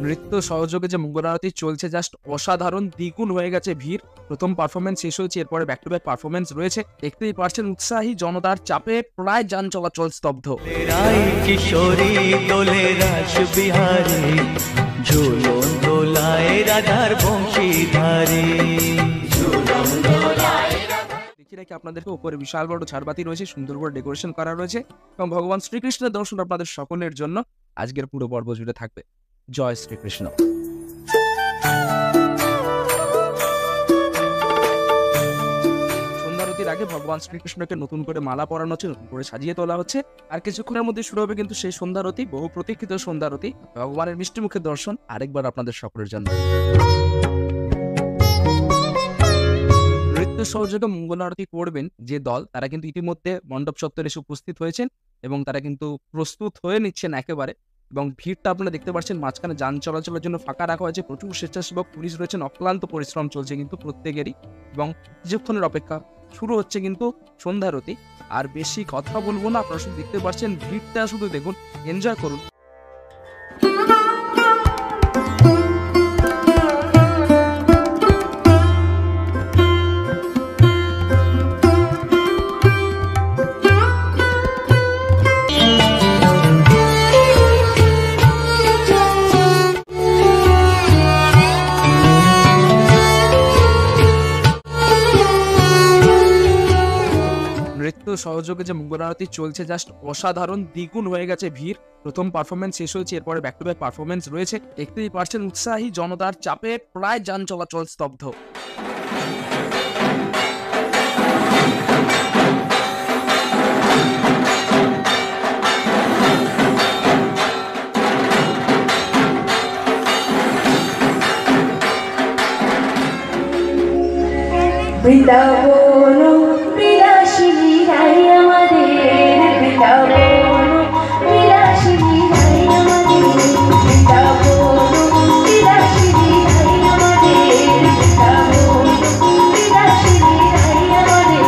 নৃত্য সহযোগে যে মঙ্গল আরতি চলছে জাস্ট অসাধারণ, দ্বিগুণ হয়ে গেছে ভিড়। প্রথম পারফরমেন্স শেষ হয়েছে, এরপরে ব্যাক টু ব্যাক পারফরমেন্স রয়েছে। দেখতেই পারছেন উৎসাহী জনতার চাপে প্রায় যান চলাচল স্তব্ধ। কিশোরী দোলে রাস বিহারী, ঝুলন দোলায় রাধার বংশীধারী। দেখি রাখি আপনাদেরকে উপরে বিশাল বড় ঝাড়বাতি রয়েছে, সুন্দর করে ডেকোরেশন করা রয়েছে এবং ভগবান শ্রীকৃষ্ণের দর্শন আপনাদের সকলের জন্য আজকের পুরো পর্ব জুড়ে থাকবে। জয় শ্রীকৃষ্ণ। সন্ধ্যারতির আগে ভগবান শ্রীকৃষ্ণকে নতুন করে মালা পরানো হচ্ছে, নতুন করে সাজিয়ে তোলা হচ্ছে। আর কিছুক্ষণের মধ্যে শুরু হবে কিন্তু সেই সন্ধ্যারতি, বহু প্রতীক্ষিত সন্ধ্যারতি, ভগবানের মিষ্টি মুখের দর্শন আরেকবার আপনাদের সকলের জন্য। নৃত্য সহযোগে মঙ্গল আরতি করবেন যে দল, তারা কিন্তু ইতিমধ্যে মণ্ডপ চত্বরে এসে উপস্থিত হয়েছেন এবং তারা কিন্তু প্রস্তুত হয়ে নিচ্ছেন একেবারে। এবং ভিড়টা আপনারা দেখতে পাচ্ছেন, মাঝখানে যান চলাচলের জন্য ফাঁকা রাখা হয়েছে, প্রচুর স্বেচ্ছাসেবক পুলিশ রয়েছেন, অক্লান্ত পরিশ্রম চলছে কিন্তু প্রত্যেকেরই। এবং কিছুক্ষণের অপেক্ষা, শুরু হচ্ছে কিন্তু সন্ধ্যারতি। আর বেশি কথা বলবো না, আপনারা শুধু দেখতে পাচ্ছেন, ভিড়টা শুধু দেখুন, এনজয় করুন। নৃত্য সহযোগে যে মঙ্গল আরতি চলছে জাস্ট অসাধারণ, দ্বিগুণ হয়ে গেছে ভিড়। প্রথম পারফরমেন্স শেষ হয়েছে, এরপরে ব্যাক টু ব্যাক পারফরমেন্স রয়েছে। দেখতেই পারছেন উৎসাহী জনতার চাপে প্রায় যান চলাচল স্তব্ধ। বৃন্দাবন বিলাসিনী রাই আমাদের, বৃন্দাবন বিলাসিনী রাই আমাদের, বৃন্দাবন বিলাসিনী রাই আমাদের, বৃন্দাবন বিলাসিনী রাই আমাদের,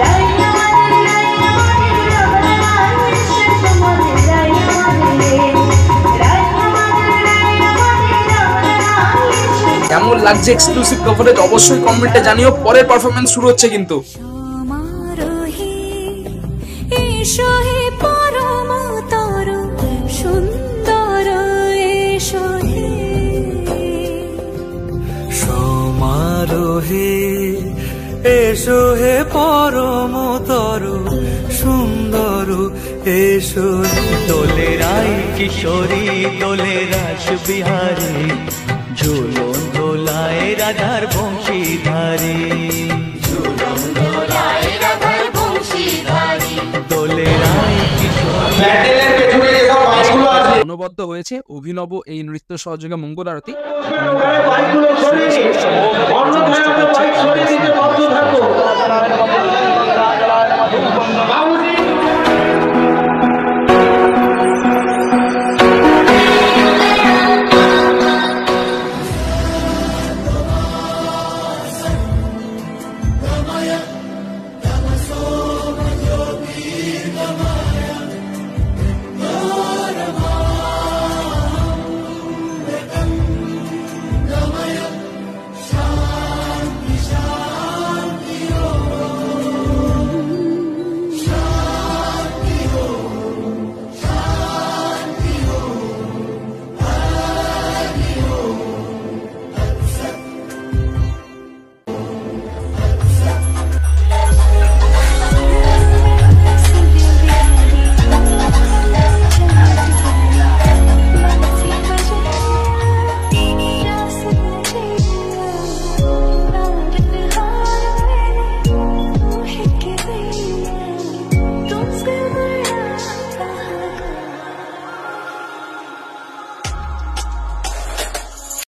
রাই আমাদের, রাই আমাদের, রাম বিশ্বের সমাদের রাই আমাদের, রাই আমাদের, রাই আমাদের, রাম বিশ্বের। কেমন লাগছে এক্সক্লুসিভ কভারেজ অবশ্যই কমেন্টে জানিও। পরের পারফরমেন্স শুরু হচ্ছে কিন্তু। সমারোহে এসো হে পরমতর সুন্দর, এসো হে সমারোহে এসো হে পরমতর সুন্দর, এসো দোলে রাই কিশোরী দোলে রাস বিহারী, ঝুলন দোলায় রাধার বংশীধারী। দোলে রাই কিশোরী। অনবদ্য হয়েছে অভিনব এই নৃত্য সহযোগে মঙ্গল আরতি।